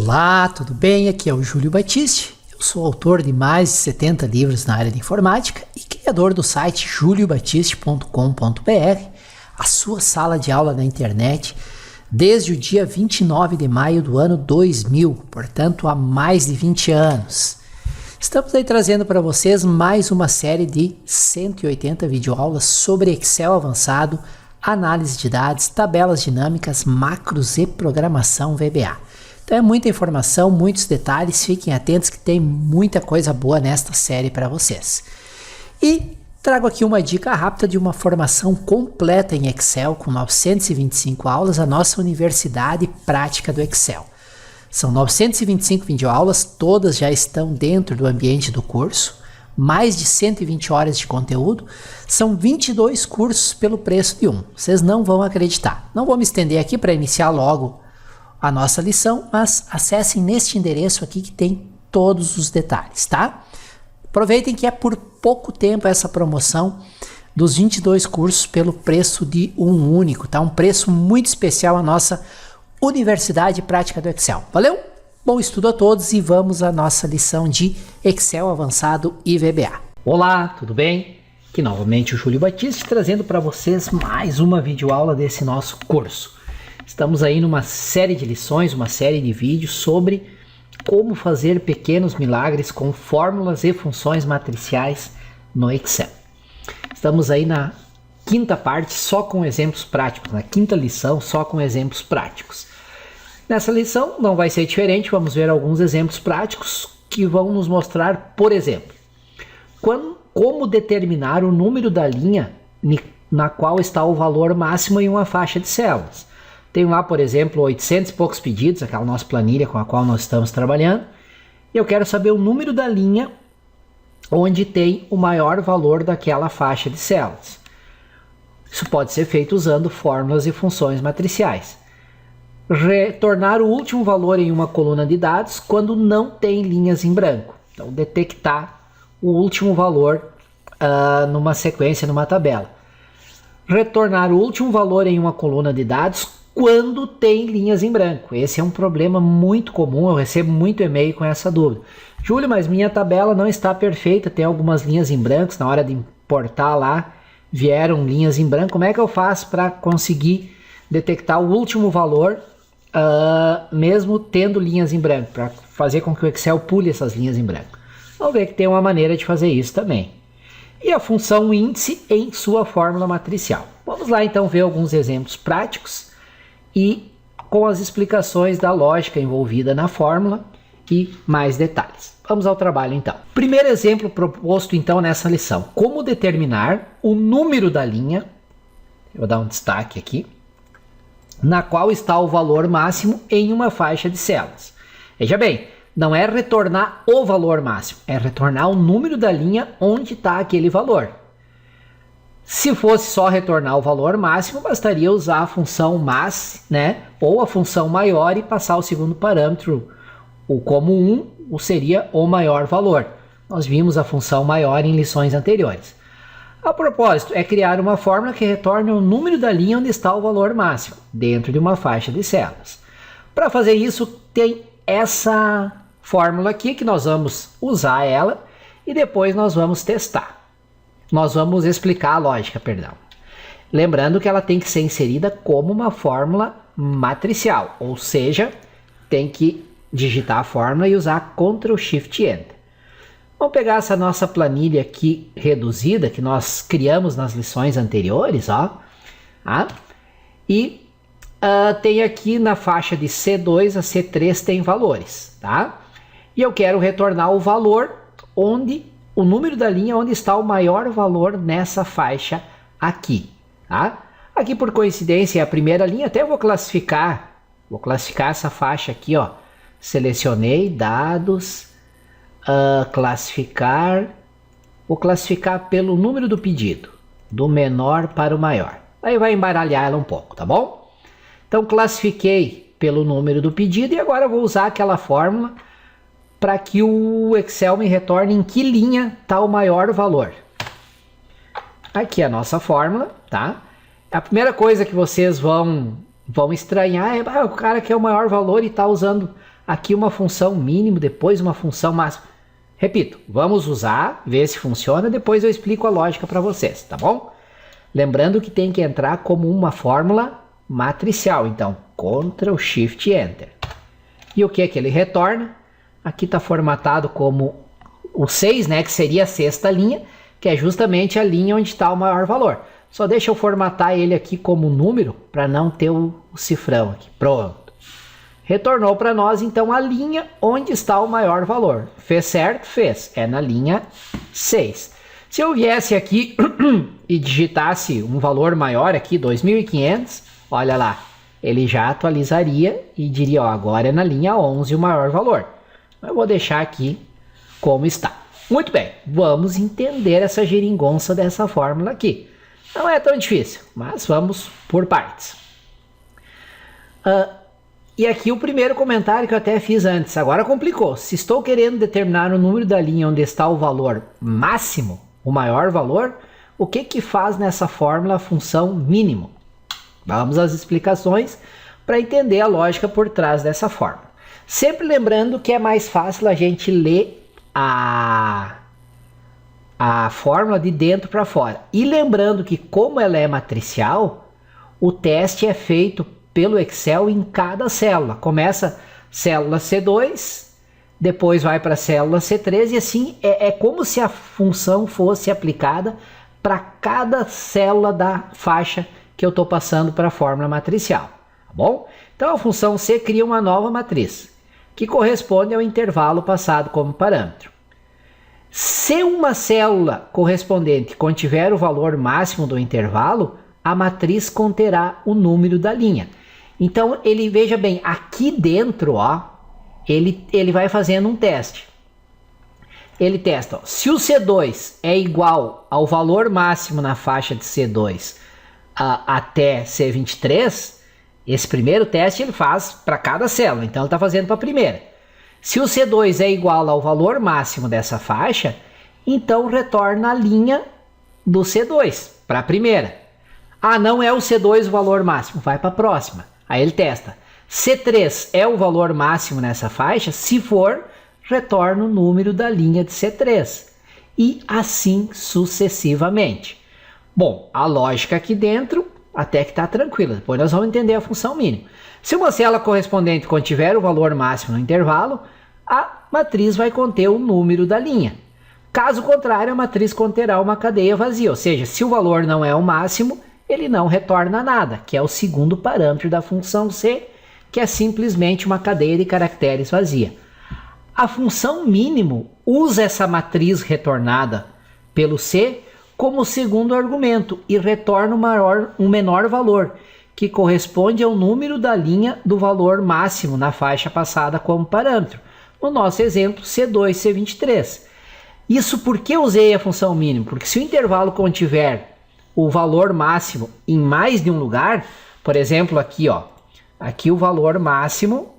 Olá, tudo bem? Aqui é o Júlio Batiste. Eu sou autor de mais de 70 livros na área de informática e criador do site juliobatiste.com.br, a sua sala de aula na internet, desde o dia 29 de maio do ano 2000, portanto há mais de 20 anos. Estamos aí trazendo para vocês mais uma série de 180 videoaulas sobre Excel avançado, análise de dados, tabelas dinâmicas, macros e programação VBA. Então é muita informação, muitos detalhes, fiquem atentos que tem muita coisa boa nesta série para vocês. E trago aqui uma dica rápida de uma formação completa em Excel com 925 aulas, a nossa Universidade Prática do Excel. São 925 videoaulas, todas já estão dentro do ambiente do curso, mais de 120 horas de conteúdo, são 22 cursos pelo preço de um. Vocês não vão acreditar. Não vou me estender aqui para iniciar logo a nossa lição, mas acessem neste endereço aqui que tem todos os detalhes, tá? Aproveitem que é por pouco tempo essa promoção dos 22 cursos pelo preço de um único, tá? Um preço muito especial à nossa Universidade Prática do Excel. Valeu? Bom estudo a todos e vamos à nossa lição de Excel avançado e VBA. Olá, tudo bem? Aqui novamente o Júlio Batiste trazendo para vocês mais uma videoaula desse nosso curso. Estamos aí numa série de lições, uma série de vídeos sobre como fazer pequenos milagres com fórmulas e funções matriciais no Excel. Estamos aí na quinta parte só com exemplos práticos, na quinta lição só com exemplos práticos. Nessa lição não vai ser diferente, vamos ver alguns exemplos práticos que vão nos mostrar, por exemplo, como determinar o número da linha na qual está o valor máximo em uma faixa de células. Tem lá, por exemplo, 800 e poucos pedidos, aquela nossa planilha com a qual nós estamos trabalhando. E eu quero saber o número da linha onde tem o maior valor daquela faixa de células. Isso pode ser feito usando fórmulas e funções matriciais. Retornar o último valor em uma coluna de dados quando não tem linhas em branco. Então, detectar o último valor numa sequência, numa tabela. Retornar o último valor em uma coluna de dados quando tem linhas em branco. Esse é um problema muito comum, eu recebo muito e-mail com essa dúvida. Júlio, mas minha tabela não está perfeita, tem algumas linhas em branco, na hora de importar lá, vieram linhas em branco. Como é que eu faço para conseguir detectar o último valor, mesmo tendo linhas em branco, para fazer com que o Excel pule essas linhas em branco? Vamos ver que tem uma maneira de fazer isso também. E a função índice em sua fórmula matricial. Vamos lá então ver alguns exemplos práticos e com as explicações da lógica envolvida na fórmula e mais detalhes. Vamos ao trabalho então. Primeiro exemplo proposto então nessa lição. Como determinar o número da linha, eu vou dar um destaque aqui, na qual está o valor máximo em uma faixa de células. Veja bem, não é retornar o valor máximo, é retornar o número da linha onde está aquele valor. Se fosse só retornar o valor máximo, bastaria usar a função max, né? Ou a função maior e passar o segundo parâmetro, o como 1, seria o maior valor. Nós vimos a função maior em lições anteriores. A propósito, é criar uma fórmula que retorne o número da linha onde está o valor máximo, dentro de uma faixa de células. Para fazer isso, tem essa fórmula aqui, que nós vamos usar ela e depois nós vamos testar. Nós vamos explicar a lógica, perdão. Lembrando que ela tem que ser inserida como uma fórmula matricial, ou seja, tem que digitar a fórmula e usar Ctrl Shift Enter. Vamos pegar essa nossa planilha aqui reduzida, que nós criamos nas lições anteriores, ó, e tem aqui na faixa de C2 a C3 tem valores, tá? E eu quero retornar o valor o número da linha onde está o maior valor nessa faixa aqui, tá? Aqui por coincidência é a primeira linha, até eu vou classificar essa faixa aqui, ó. Selecionei dados, vou classificar pelo número do pedido, do menor para o maior. Aí vai embaralhar ela um pouco, tá bom? Então classifiquei pelo número do pedido e agora eu vou usar aquela fórmula para que o Excel me retorne em que linha está o maior valor. Aqui é a nossa fórmula, tá? A primeira coisa que vocês vão estranhar é o cara quer o maior valor e está usando aqui uma função mínimo, depois uma função máxima. Repito, vamos usar, ver se funciona, depois eu explico a lógica para vocês, tá bom? Lembrando que tem que entrar como uma fórmula matricial, então Ctrl Shift Enter. E o que que ele retorna? Aqui está formatado como o 6, né, que seria a sexta linha, que é justamente a linha onde está o maior valor. Só deixa eu formatar ele aqui como número para não ter o cifrão aqui. Pronto. Retornou para nós então a linha onde está o maior valor. Fez certo? Fez. É na linha 6. Se eu viesse aqui e digitasse um valor maior aqui, 2.500, olha lá, ele já atualizaria e diria, ó, agora é na linha 11 o maior valor. Eu vou deixar aqui como está. Muito bem, vamos entender essa geringonça dessa fórmula aqui. Não é tão difícil, mas vamos por partes. E aqui o primeiro comentário que eu até fiz antes, agora complicou. Se estou querendo determinar o número da linha onde está o valor máximo, o maior valor, o que que faz nessa fórmula a função mínimo? Vamos às explicações para entender a lógica por trás dessa fórmula. Sempre lembrando que é mais fácil a gente ler a fórmula de dentro para fora. E lembrando que como ela é matricial, o teste é feito pelo Excel em cada célula. Começa célula C2, depois vai para a célula C3 e assim é como se a função fosse aplicada para cada célula da faixa que eu estou passando para a fórmula matricial. Tá bom? Então a função C cria uma nova matriz, que corresponde ao intervalo passado como parâmetro. Se uma célula correspondente contiver o valor máximo do intervalo, a matriz conterá o número da linha. Então, ele, veja bem, aqui dentro, ó, ele vai fazendo um teste. Ele testa, ó, se o C2 é igual ao valor máximo na faixa de C2 até C23, esse primeiro teste ele faz para cada célula, então ele está fazendo para a primeira. Se o C2 é igual ao valor máximo dessa faixa, então retorna a linha do C2 para a primeira. Ah, não é o C2 o valor máximo, vai para a próxima. Aí ele testa. C3 é o valor máximo nessa faixa? Se for, retorna o número da linha de C3. E assim sucessivamente. Bom, a lógica aqui dentro até que está tranquila. Depois nós vamos entender a função mínima. Se uma célula correspondente contiver o valor máximo no intervalo, a matriz vai conter o número da linha. Caso contrário, a matriz conterá uma cadeia vazia. Ou seja, se o valor não é o máximo, ele não retorna nada, que é o segundo parâmetro da função C, que é simplesmente uma cadeia de caracteres vazia. A função mínimo usa essa matriz retornada pelo C como segundo argumento e retorna um menor valor, que corresponde ao número da linha do valor máximo na faixa passada como parâmetro. No nosso exemplo, C2, C23. Isso porque eu usei a função mínimo? Porque se o intervalo contiver o valor máximo em mais de um lugar, por exemplo, aqui, ó, aqui o valor máximo,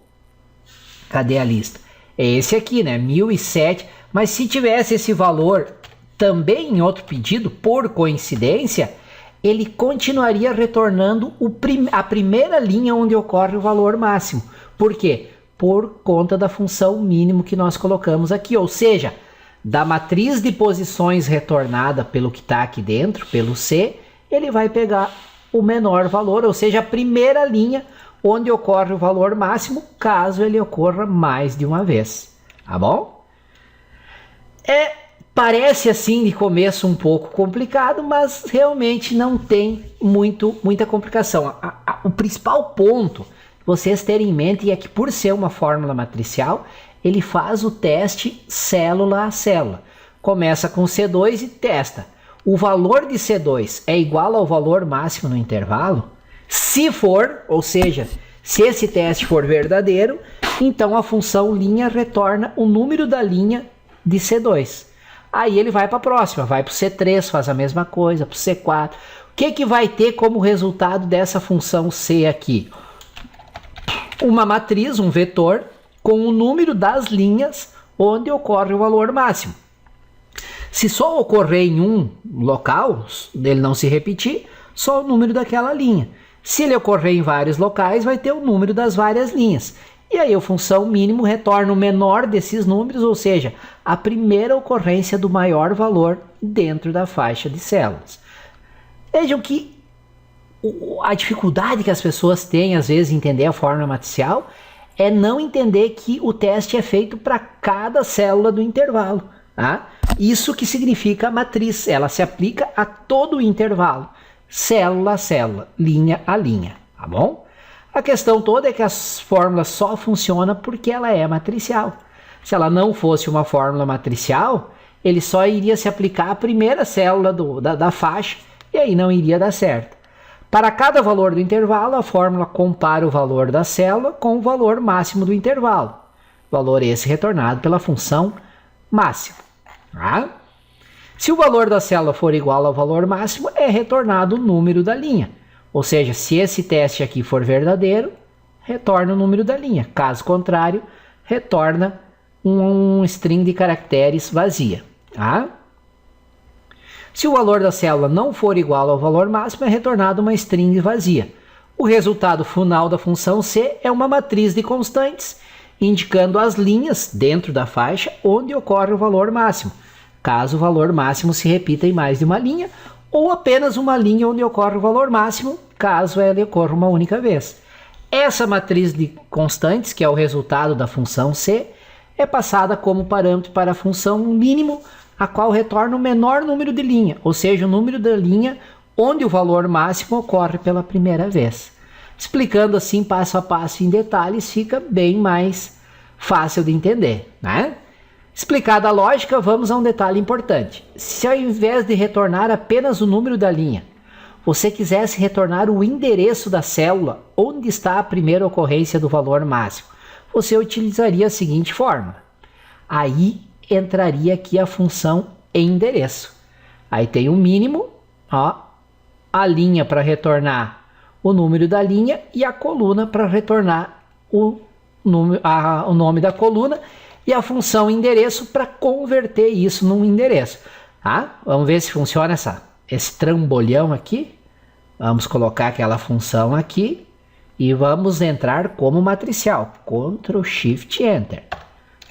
cadê a lista? É esse aqui, né, 1007, mas se tivesse esse valor também em outro pedido, por coincidência, ele continuaria retornando a primeira linha onde ocorre o valor máximo. Por quê? Por conta da função mínimo que nós colocamos aqui, ou seja, da matriz de posições retornada pelo que está aqui dentro, pelo C, ele vai pegar o menor valor, ou seja, a primeira linha onde ocorre o valor máximo, caso ele ocorra mais de uma vez. Tá bom? Parece assim de começo um pouco complicado, mas realmente não tem muita complicação. O principal ponto vocês terem em mente é que, por ser uma fórmula matricial, ele faz o teste célula a célula. Começa com C2 e testa. O valor de C2 é igual ao valor máximo no intervalo? Se for, ou seja, se esse teste for verdadeiro, então a função linha retorna o número da linha de C2. Aí ele vai para a próxima, vai para o C3, faz a mesma coisa, para o C4. O que vai ter como resultado dessa função C aqui? Uma matriz, um vetor, com o número das linhas onde ocorre o valor máximo. Se só ocorrer em um local, ele não se repetir, só o número daquela linha. Se ele ocorrer em vários locais, vai ter o número das várias linhas. E aí a função mínimo retorna o menor desses números, ou seja, a primeira ocorrência do maior valor dentro da faixa de células. Vejam que a dificuldade que as pessoas têm, às vezes, em entender a fórmula matricial é não entender que o teste é feito para cada célula do intervalo. Tá? Isso que significa a matriz, ela se aplica a todo o intervalo, célula a célula, linha a linha, tá bom? A questão toda é que a fórmula só funciona porque ela é matricial. Se ela não fosse uma fórmula matricial, ele só iria se aplicar à primeira célula da faixa e aí não iria dar certo. Para cada valor do intervalo, a fórmula compara o valor da célula com o valor máximo do intervalo. Valor esse retornado pela função máxima. Tá? Se o valor da célula for igual ao valor máximo, é retornado o número da linha. Ou seja, se esse teste aqui for verdadeiro, retorna o número da linha. Caso contrário, retorna um string de caracteres vazia. Tá? Se o valor da célula não for igual ao valor máximo, é retornado uma string vazia. O resultado final da função C é uma matriz de constantes, indicando as linhas dentro da faixa onde ocorre o valor máximo, caso o valor máximo se repita em mais de uma linha, ou apenas uma linha onde ocorre o valor máximo, caso ela ocorra uma única vez. Essa matriz de constantes, que é o resultado da função C, é passada como parâmetro para a função mínimo, a qual retorna o menor número de linha, ou seja, o número da linha onde o valor máximo ocorre pela primeira vez. Explicando assim passo a passo em detalhes, fica bem mais fácil de entender, né? Explicada a lógica, vamos a um detalhe importante. Se ao invés de retornar apenas o número da linha, você quisesse retornar o endereço da célula onde está a primeira ocorrência do valor máximo, você utilizaria a seguinte fórmula. Aí entraria aqui a função endereço. Aí tem o mínimo, ó, a linha para retornar o número da linha e a coluna para retornar o nome da coluna e a função endereço para converter isso num endereço. Tá? Vamos ver se funciona esse trambolhão aqui. Vamos colocar aquela função aqui e vamos entrar como matricial. Ctrl Shift Enter.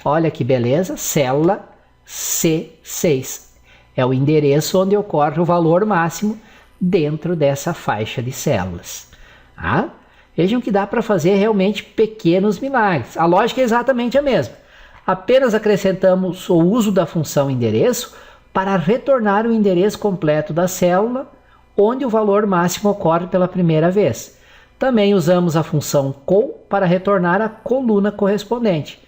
Olha que beleza, célula C6. É o endereço onde ocorre o valor máximo dentro dessa faixa de células. Tá? Vejam que dá para fazer realmente pequenos milagres. A lógica é exatamente a mesma. Apenas acrescentamos o uso da função endereço para retornar o endereço completo da célula onde o valor máximo ocorre pela primeira vez. Também usamos a função col para retornar a coluna correspondente,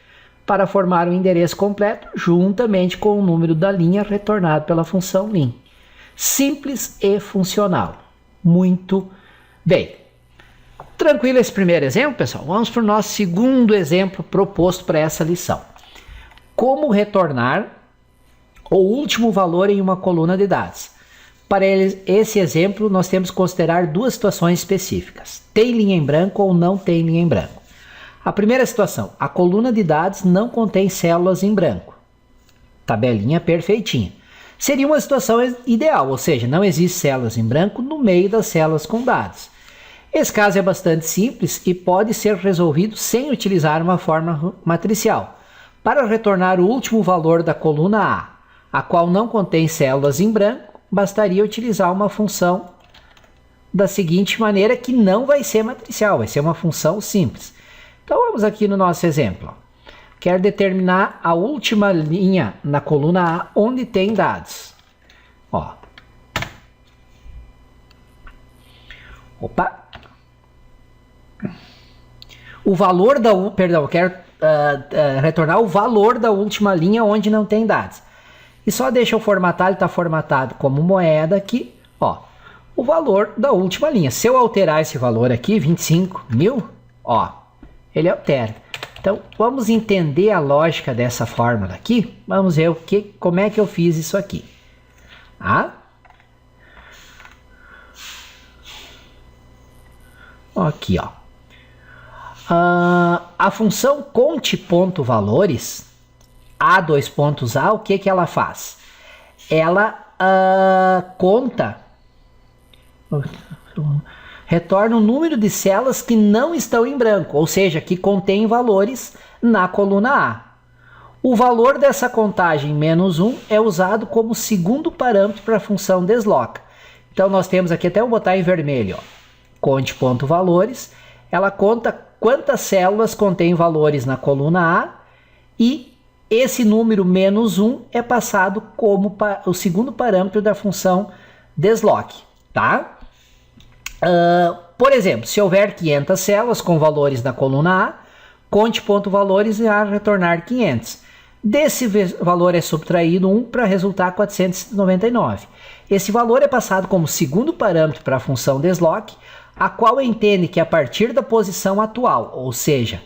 para formar o endereço completo juntamente com o número da linha retornado pela função lim. Simples e funcional. Muito bem. Tranquilo esse primeiro exemplo, pessoal? Vamos para o nosso segundo exemplo proposto para essa lição. Como retornar o último valor em uma coluna de dados? Para esse exemplo, nós temos que considerar duas situações específicas. Tem linha em branco ou não tem linha em branco? A primeira situação, a coluna de dados não contém células em branco. Tabelinha perfeitinha. Seria uma situação ideal, ou seja, não existe células em branco no meio das células com dados. Esse caso é bastante simples e pode ser resolvido sem utilizar uma fórmula matricial. Para retornar o último valor da coluna a qual não contém células em branco, bastaria utilizar uma função da seguinte maneira, que não vai ser matricial, vai ser uma função simples. Então vamos aqui no nosso exemplo. Quero determinar a última linha na coluna A onde tem dados. Ó. Opa. O valor da... Perdão, eu quero retornar o valor da última linha onde não tem dados. E só deixa eu formatar, ele está formatado como moeda aqui. Ó, o valor da última linha. Se eu alterar esse valor aqui, 25.000, ó, ele altera. Então, vamos entender a lógica dessa fórmula aqui. Vamos ver como é que eu fiz isso aqui. Tá? Aqui, ó. A função conte.valores, A2.A, o que ela faz? Ela conta retorna o número de células que não estão em branco, ou seja, que contém valores na coluna A. O valor dessa contagem menos 1 é usado como segundo parâmetro para a função desloca. Então nós temos aqui, até vou botar em vermelho, ó, conte.valores, ela conta quantas células contém valores na coluna A e esse número menos 1 é passado como o segundo parâmetro da função desloque, tá? Por exemplo, se houver 500 células com valores na coluna A, conte.valores irá retornar 500. Desse valor é subtraído 1 para resultar 499. Esse valor é passado como segundo parâmetro para a função desloque, a qual entende que a partir da posição atual, ou seja,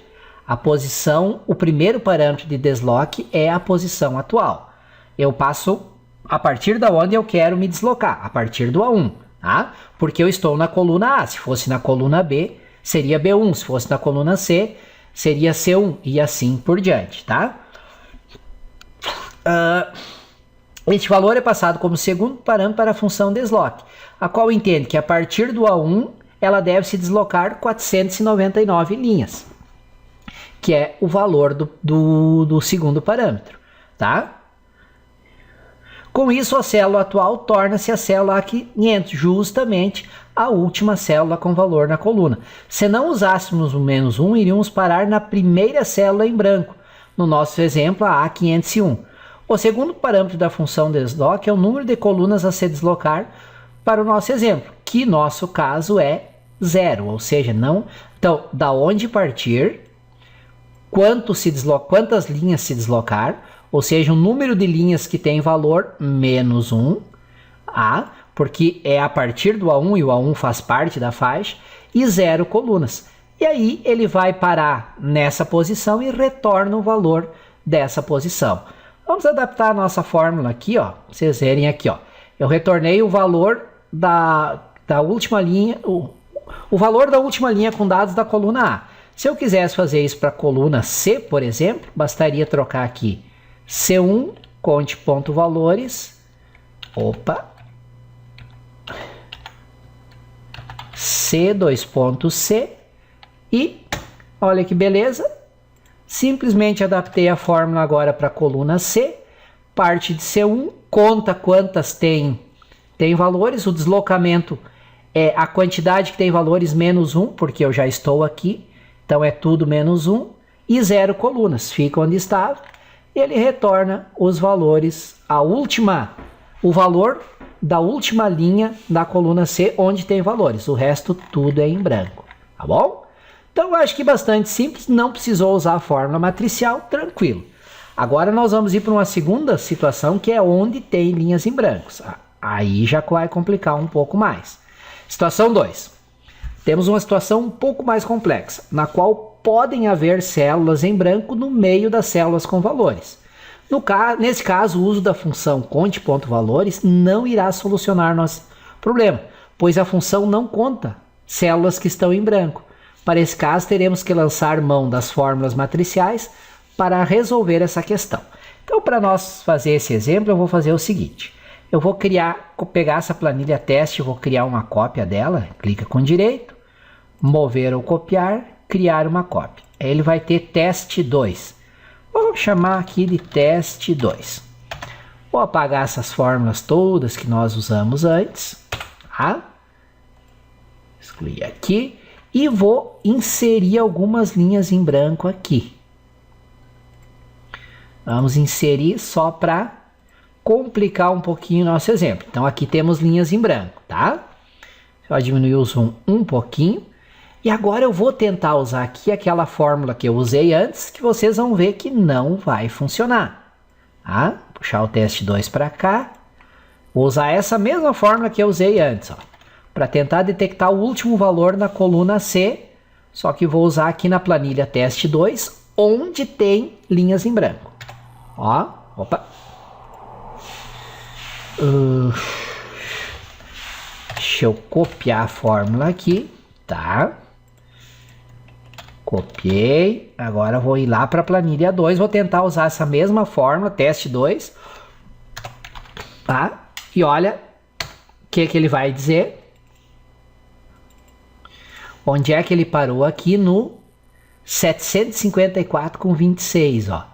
a posição, o primeiro parâmetro de desloque é a posição atual. Eu passo a partir da onde eu quero me deslocar, a partir do A1, tá? Porque eu estou na coluna A, se fosse na coluna B, seria B1, se fosse na coluna C, seria C1 e assim por diante, tá? Este valor é passado como segundo parâmetro para a função desloque, a qual entende que a partir do A1 ela deve se deslocar 499 linhas, que é o valor do segundo parâmetro, tá? Com isso, a célula atual torna-se a célula A500, justamente a última célula com valor na coluna. Se não usássemos o menos 1, iríamos parar na primeira célula em branco, no nosso exemplo, a A501. O segundo parâmetro da função desloque é o número de colunas a se deslocar para o nosso exemplo, que nosso caso é 0, ou seja, não. Então, da onde partir, quantas linhas se deslocar, ou seja, o número de linhas que tem valor menos 1, A, porque é a partir do A1 e o A1 faz parte da faixa, e 0 colunas. E aí ele vai parar nessa posição e retorna o valor dessa posição. Vamos adaptar a nossa fórmula aqui, ó. Vocês verem aqui, ó. Eu retornei o valor da última linha, o valor da última linha com dados da coluna A. Se eu quisesse fazer isso para a coluna C, por exemplo, bastaria trocar aqui C1, conte.valores, C2.C e olha que beleza. Simplesmente adaptei a fórmula agora para a coluna C, parte de C1, conta quantas tem valores, o deslocamento é a quantidade que tem valores menos 1, porque eu já estou aqui, então é tudo menos 1, e 0 colunas, fica onde estava, e ele retorna os valores, o valor da última linha da coluna C, onde tem valores, o resto tudo é em branco, tá bom? Então, eu acho que bastante simples, não precisou usar a fórmula matricial, tranquilo. Agora nós vamos ir para uma segunda situação, que é onde tem linhas em brancos. Aí já vai complicar um pouco mais. Situação 2. Temos uma situação um pouco mais complexa, na qual podem haver células em branco no meio das células com valores. Nesse caso, o uso da função conte.valores não irá solucionar nosso problema, pois a função não conta células que estão em branco. Para esse caso, teremos que lançar mão das fórmulas matriciais para resolver essa questão. Então, para nós fazer esse exemplo, eu vou fazer o seguinte. Eu vou pegar essa planilha teste, vou criar uma cópia dela, clica com direito, mover ou copiar, criar uma cópia. Aí ele vai ter teste 2. Vou chamar aqui de teste 2. Vou apagar essas fórmulas todas que nós usamos antes, tá? Excluir aqui. E vou inserir algumas linhas em branco aqui. Vamos inserir só para complicar um pouquinho o nosso exemplo. Então aqui temos linhas em branco, tá? Só diminuir o zoom um pouquinho. E agora eu vou tentar usar aqui aquela fórmula que eu usei antes, que vocês vão ver que não vai funcionar. Tá? Puxar o teste 2 para cá. Vou usar essa mesma fórmula que eu usei antes, ó, para tentar detectar o último valor na coluna C, só que vou usar aqui na planilha teste 2, onde tem linhas em branco. Ó, opa. Deixa eu copiar a fórmula aqui, tá? Copiei, agora vou ir lá para a planilha 2, vou tentar usar essa mesma fórmula, teste 2, tá? E olha o que ele vai dizer. Onde é que ele parou? Aqui no 754,26, ó.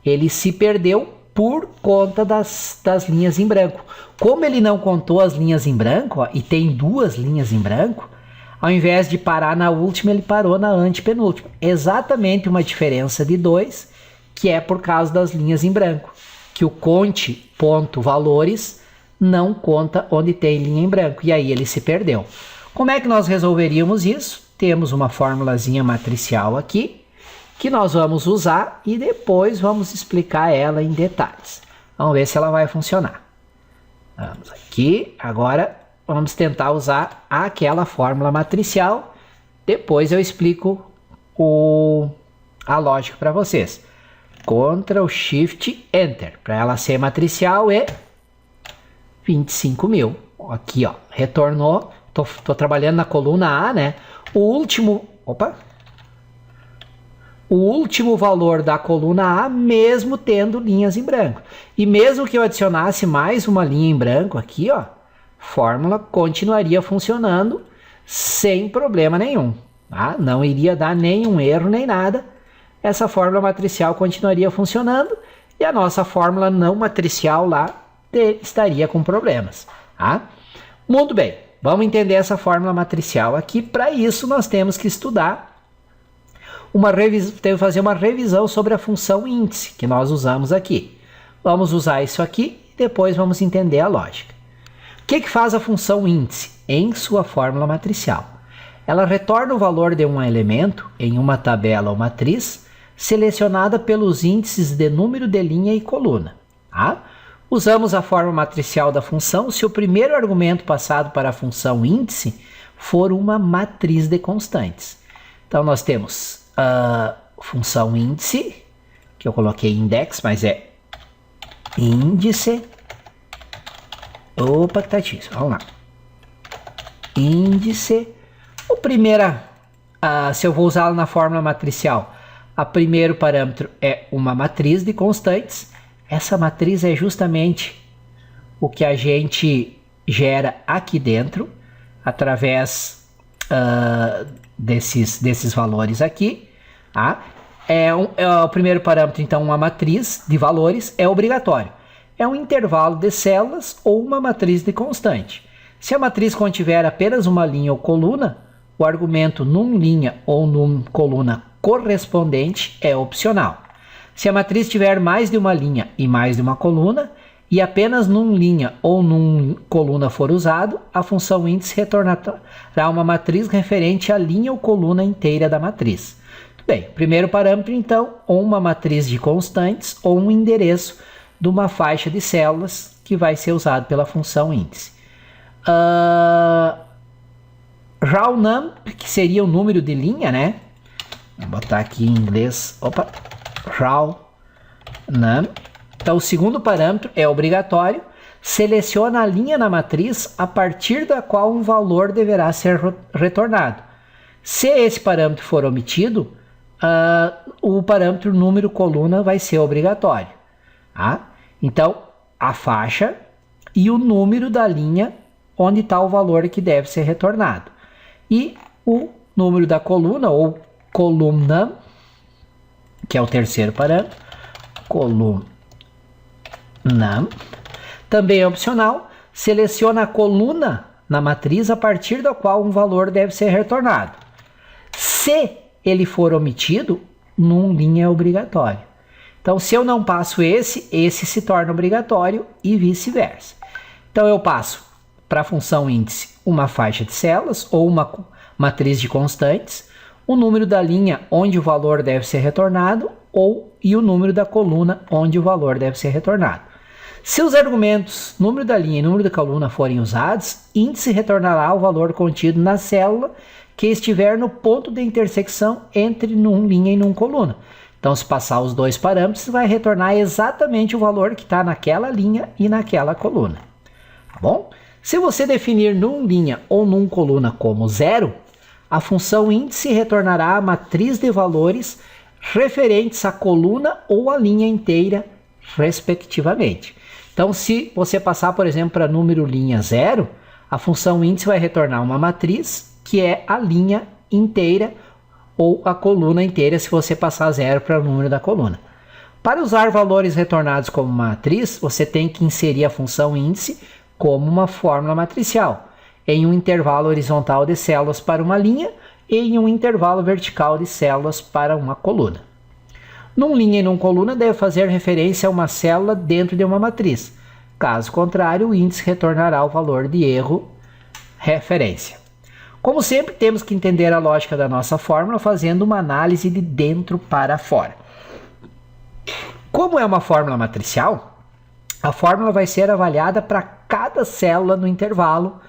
Ele se perdeu por conta das linhas em branco. Como ele não contou as linhas em branco, ó, e tem 2 linhas em branco, ao invés de parar na última, ele parou na antepenúltima. Exatamente uma diferença de 2, que é por causa das linhas em branco. Que o conte ponto valores não conta onde tem linha em branco. E aí ele se perdeu. Como é que nós resolveríamos isso? Temos uma formulazinha matricial aqui, que nós vamos usar e depois vamos explicar ela em detalhes. Vamos ver se ela vai funcionar. Vamos aqui, agora vamos tentar usar aquela fórmula matricial. Depois eu explico a lógica para vocês. Ctrl Shift Enter, para ela ser matricial é 25.000. Aqui, ó, retornou. Tô trabalhando na coluna A, né? O último valor da coluna A, mesmo tendo linhas em branco. E mesmo que eu adicionasse mais uma linha em branco aqui, ó, a fórmula continuaria funcionando sem problema nenhum. Tá? Não iria dar nenhum erro nem nada. Essa fórmula matricial continuaria funcionando e a nossa fórmula não matricial lá estaria com problemas. Tá? Muito bem, vamos entender essa fórmula matricial aqui. Para isso nós temos que estudar temos que fazer uma revisão sobre a função índice que nós usamos aqui. Vamos usar isso aqui e depois vamos entender a lógica. O que faz a função índice em sua fórmula matricial? Ela retorna o valor de um elemento em uma tabela ou matriz selecionada pelos índices de número de linha e coluna. Tá? Usamos a fórmula matricial da função se o primeiro argumento passado para a função índice for uma matriz de constantes. Então nós temos a função índice, que eu coloquei index, mas é índice. Opa, que tá difícil. Vamos lá. Índice. Se eu vou usá-lo na fórmula matricial, o primeiro parâmetro é uma matriz de constantes. Essa matriz é justamente o que a gente gera aqui dentro, através desses valores aqui. Tá? O primeiro parâmetro, então, uma matriz de valores, é obrigatório. É um intervalo de células ou uma matriz de constante. Se a matriz contiver apenas uma linha ou coluna, o argumento num linha ou num coluna correspondente é opcional. Se a matriz tiver mais de uma linha e mais de uma coluna, e apenas num linha ou num coluna for usado, a função índice retornará uma matriz referente à linha ou coluna inteira da matriz. Bem, primeiro parâmetro, então, ou uma matriz de constantes ou um endereço de uma faixa de células que vai ser usado pela função índice. Raw num, que seria o número de linha, né? Vou botar aqui em inglês. Raw num. Então, o segundo parâmetro é obrigatório. Seleciona a linha na matriz a partir da qual um valor deverá ser retornado. Se esse parâmetro for omitido, o parâmetro número coluna vai ser obrigatório. Tá? Então, a faixa e o número da linha onde está o valor que deve ser retornado. E o número da coluna, ou columna, que é o terceiro parâmetro, columna, também é opcional. Seleciona a coluna na matriz a partir da qual um valor deve ser retornado. Se ele for omitido, num linha é obrigatório. Então, se eu não passo esse se torna obrigatório e vice-versa. Então, eu passo para a função índice uma faixa de células ou uma matriz de constantes, o número da linha onde o valor deve ser retornado e o número da coluna onde o valor deve ser retornado. Se os argumentos número da linha e número da coluna forem usados, índice retornará o valor contido na célula que estiver no ponto de intersecção entre num linha e num coluna. Então, se passar os dois parâmetros, vai retornar exatamente o valor que está naquela linha e naquela coluna. Tá bom? Se você definir num linha ou num coluna como 0, a função índice retornará a matriz de valores referentes à coluna ou à linha inteira, respectivamente. Então, se você passar, por exemplo, para número linha 0, a função índice vai retornar uma matriz que é a linha inteira ou a coluna inteira se você passar zero para o número da coluna. Para usar valores retornados como matriz, você tem que inserir a função índice como uma fórmula matricial, em um intervalo horizontal de células para uma linha e em um intervalo vertical de células para uma coluna. Num linha e num coluna deve fazer referência a uma célula dentro de uma matriz. Caso contrário, o índice retornará o valor de erro referência. Como sempre, temos que entender a lógica da nossa fórmula fazendo uma análise de dentro para fora. Como é uma fórmula matricial, a fórmula vai ser avaliada para cada célula no intervalo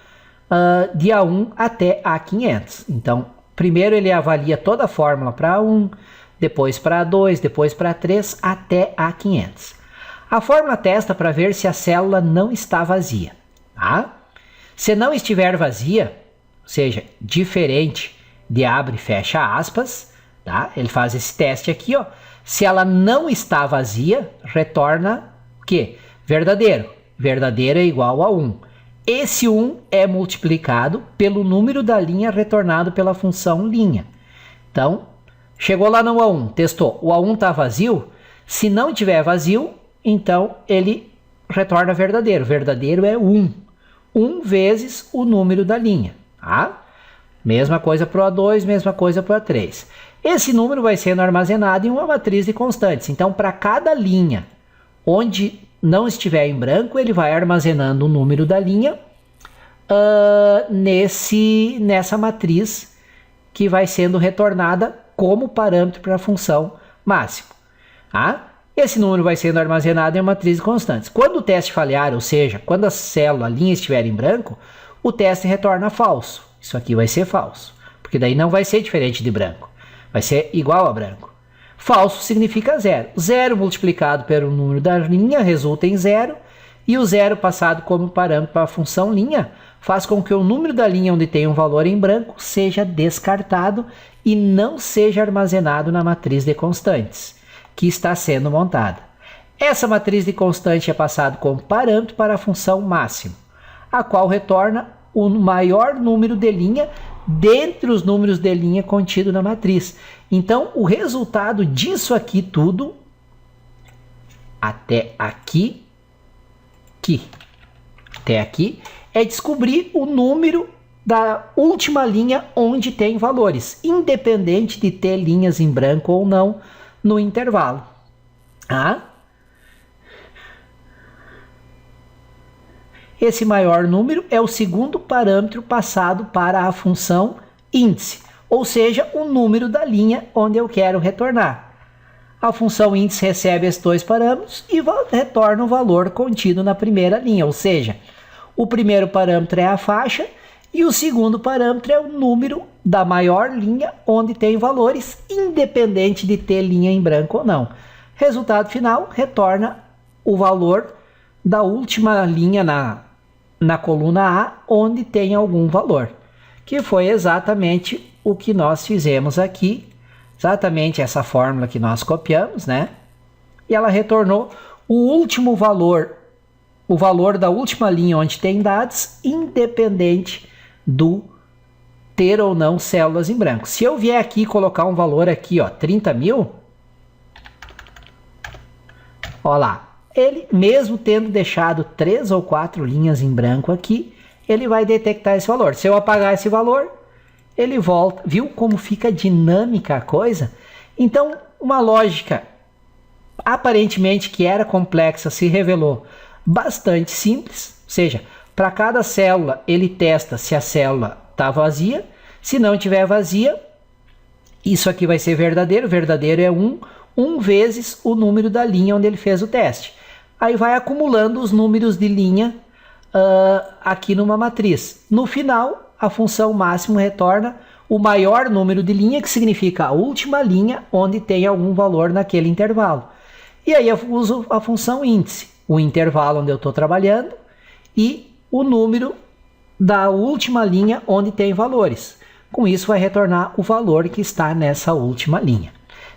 de A1 até A500. Então, primeiro ele avalia toda a fórmula para A1, depois para A2, depois para A3, até A500. A fórmula testa para ver se a célula não está vazia. Tá? Se não estiver vazia, ou seja, diferente de abre e fecha aspas, tá? Ele faz esse teste aqui, ó. Se ela não está vazia, retorna o quê? Verdadeiro. Verdadeiro é igual a 1. Esse 1 é multiplicado pelo número da linha retornado pela função linha. Então, chegou lá no A1, testou. O A1 está vazio? Se não tiver vazio, então ele retorna verdadeiro. Verdadeiro é 1. 1 vezes o número da linha. Tá? Mesma coisa para o A2, mesma coisa para o A3. Esse número vai sendo armazenado em uma matriz de constantes. Então, para cada linha onde não estiver em branco, ele vai armazenando o número da linha nessa matriz que vai sendo retornada como parâmetro para a função máximo. Tá? Esse número vai sendo armazenado em uma matriz de constantes. Quando o teste falhar, ou seja, quando a linha estiver em branco, o teste retorna falso. Isso aqui vai ser falso, porque daí não vai ser diferente de branco. Vai ser igual a branco. Falso significa zero. Zero multiplicado pelo número da linha resulta em zero. E o zero passado como parâmetro para a função linha faz com que o número da linha onde tem um valor em branco seja descartado e não seja armazenado na matriz de constantes, que está sendo montada. Essa matriz de constante é passada como parâmetro para a função máximo, a qual retorna o maior número de linha dentre os números de linha contido na matriz. Então, o resultado disso aqui tudo, até aqui, é descobrir o número da última linha onde tem valores, independente de ter linhas em branco ou não no intervalo. Ah? Esse maior número é o segundo parâmetro passado para a função índice, ou seja, o número da linha onde eu quero retornar. A função índice recebe esses dois parâmetros e retorna o valor contido na primeira linha, ou seja, o primeiro parâmetro é a faixa e o segundo parâmetro é o número da maior linha onde tem valores, independente de ter linha em branco ou não. Resultado final, retorna o valor da última linha na coluna A, onde tem algum valor, que foi exatamente o que nós fizemos aqui, exatamente essa fórmula que nós copiamos, né? E ela retornou o último valor, o valor da última linha onde tem dados, independente do ter ou não células em branco. Se eu vier aqui e colocar um valor aqui, ó, 30.000, ó lá, ele, mesmo tendo deixado 3 ou 4 linhas em branco aqui, ele vai detectar esse valor. Se eu apagar esse valor, ele volta. Viu como fica dinâmica a coisa? Então, uma lógica aparentemente que era complexa se revelou bastante simples. Ou seja, para cada célula, ele testa se a célula está vazia. Se não estiver vazia, isso aqui vai ser verdadeiro. Verdadeiro é 1 vezes o número da linha onde ele fez o teste. Aí vai acumulando os números de linha aqui numa matriz. No final, a função máximo retorna o maior número de linha, que significa a última linha onde tem algum valor naquele intervalo. E aí eu uso a função índice, o intervalo onde eu estou trabalhando e o número da última linha onde tem valores. Com isso vai retornar o valor que está nessa última linha.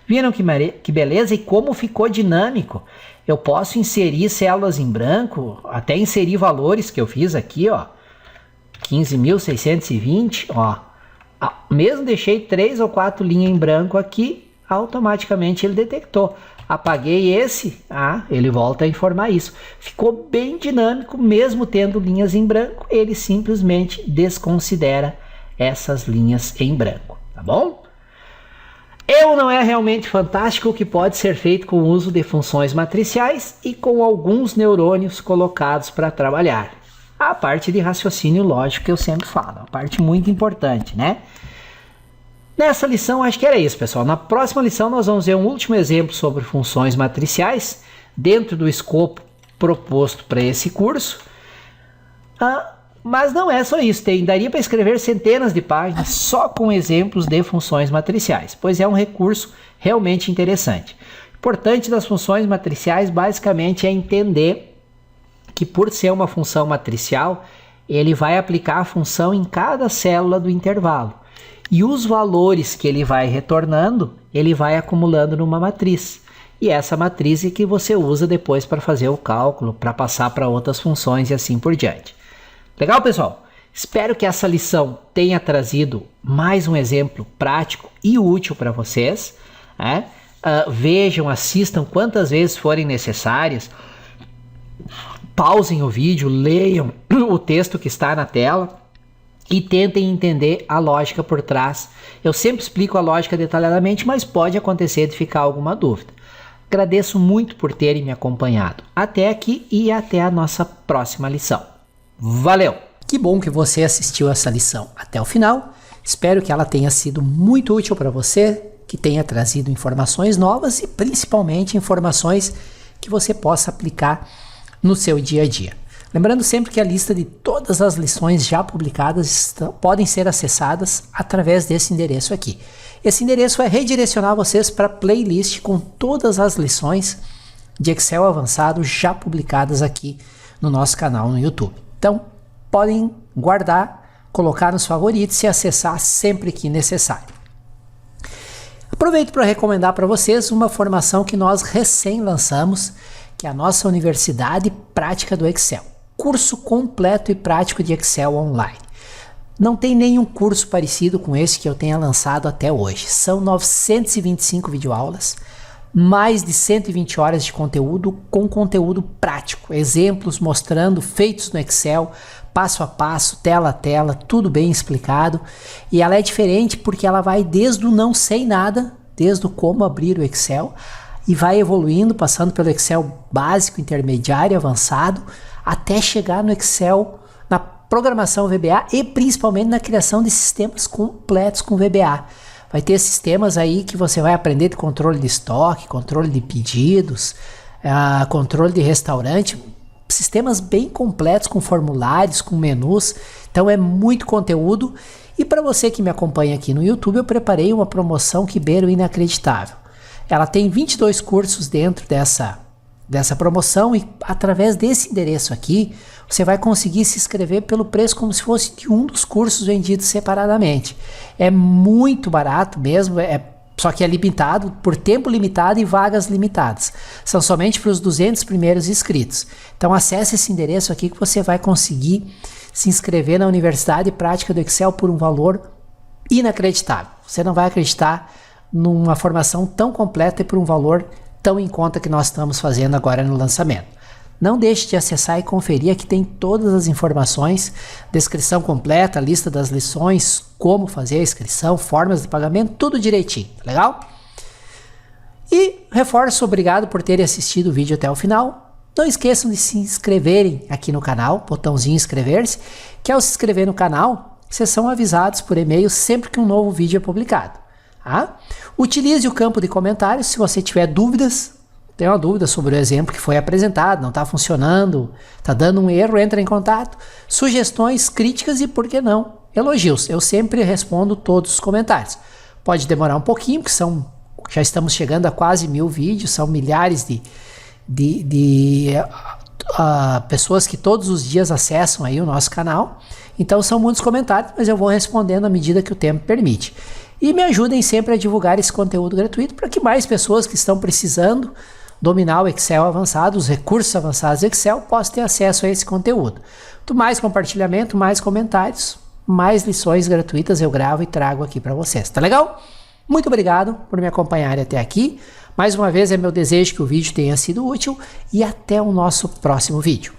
Viram que beleza? E como ficou dinâmico? Eu posso inserir células em branco, até inserir valores que eu fiz aqui, ó. 15.620, ó. mesmo deixei 3 ou 4 linhas em branco aqui, automaticamente ele detectou. Apaguei esse, ele volta a informar isso. Ficou bem dinâmico, mesmo tendo linhas em branco, ele simplesmente desconsidera essas linhas em branco, tá bom? Não é realmente fantástico o que pode ser feito com o uso de funções matriciais e com alguns neurônios colocados para trabalhar. A parte de raciocínio lógico que eu sempre falo, uma parte muito importante, né? Nessa lição, acho que era isso, pessoal. Na próxima lição, nós vamos ver um último exemplo sobre funções matriciais dentro do escopo proposto para esse curso. Mas não é só isso. Daria para escrever centenas de páginas só com exemplos de funções matriciais, pois é um recurso realmente interessante. O importante das funções matriciais, basicamente, é entender que, por ser uma função matricial, ele vai aplicar a função em cada célula do intervalo. E os valores que ele vai retornando, ele vai acumulando numa matriz. E essa matriz é que você usa depois para fazer o cálculo, para passar para outras funções e assim por diante. Legal, pessoal? Espero que essa lição tenha trazido mais um exemplo prático e útil para vocês. Vejam, assistam quantas vezes forem necessárias. Pausem o vídeo, leiam o texto que está na tela e tentem entender a lógica por trás. Eu sempre explico a lógica detalhadamente, mas pode acontecer de ficar alguma dúvida. Agradeço muito por terem me acompanhado até aqui e até a nossa próxima lição. Valeu! Que bom que você assistiu essa lição até o final. Espero que ela tenha sido muito útil para você, que tenha trazido informações novas e principalmente informações que você possa aplicar no seu dia a dia. Lembrando sempre que a lista de todas as lições já publicadas podem ser acessadas através desse endereço aqui. Esse endereço vai redirecionar vocês para a playlist com todas as lições de Excel avançado já publicadas aqui no nosso canal no YouTube. Então, podem guardar, colocar nos favoritos e acessar sempre que necessário. Aproveito para recomendar para vocês uma formação que nós recém lançamos, que é a nossa Universidade Prática do Excel. Curso completo e prático de Excel online. Não tem nenhum curso parecido com esse que eu tenha lançado até hoje. São 925 videoaulas, mais de 120 horas de conteúdo com conteúdo prático. Exemplos mostrando feitos no Excel, passo a passo, tela a tela, tudo bem explicado. E ela é diferente porque ela vai desde o não sei nada, desde o como abrir o Excel, e vai evoluindo, passando pelo Excel básico, intermediário, avançado, até chegar no Excel, na programação VBA e principalmente na criação de sistemas completos com VBA. Vai ter sistemas aí que você vai aprender de controle de estoque, controle de pedidos, controle de restaurante, sistemas bem completos com formulários, com menus. Então é muito conteúdo. E para você que me acompanha aqui no YouTube, eu preparei uma promoção que beira o inacreditável. Ela tem 22 cursos dentro dessa promoção e através desse endereço aqui, você vai conseguir se inscrever pelo preço como se fosse de um dos cursos vendidos separadamente. É muito barato mesmo, só que é limitado, por tempo limitado e vagas limitadas. São somente para os 200 primeiros inscritos. Então acesse esse endereço aqui que você vai conseguir se inscrever na Universidade Prática do Excel por um valor inacreditável. Você não vai acreditar numa formação tão completa e por um valor tão em conta que nós estamos fazendo agora no lançamento. Não deixe de acessar e conferir, aqui tem todas as informações, descrição completa, lista das lições, como fazer a inscrição, formas de pagamento, tudo direitinho, legal? E reforço, obrigado por terem assistido o vídeo até o final. Não esqueçam de se inscreverem aqui no canal, botãozinho inscrever-se, que ao se inscrever no canal, vocês são avisados por e-mail sempre que um novo vídeo é publicado. Utilize o campo de comentários se você tiver dúvidas. Tem uma dúvida sobre o exemplo que foi apresentado, não está funcionando, está dando um erro, entra em contato. Sugestões, críticas e, por que não, elogios. Eu sempre respondo todos os comentários. Pode demorar um pouquinho, porque já estamos chegando a quase 1000 vídeos, são milhares de pessoas que todos os dias acessam aí o nosso canal. Então são muitos comentários, mas eu vou respondendo à medida que o tempo permite. E me ajudem sempre a divulgar esse conteúdo gratuito para que mais pessoas que estão precisando dominar o Excel avançado, os recursos avançados do Excel, possam ter acesso a esse conteúdo. Quanto mais compartilhamento, mais comentários, mais lições gratuitas eu gravo e trago aqui para vocês. Tá legal? Muito obrigado por me acompanhar até aqui. Mais uma vez é meu desejo que o vídeo tenha sido útil e até o nosso próximo vídeo.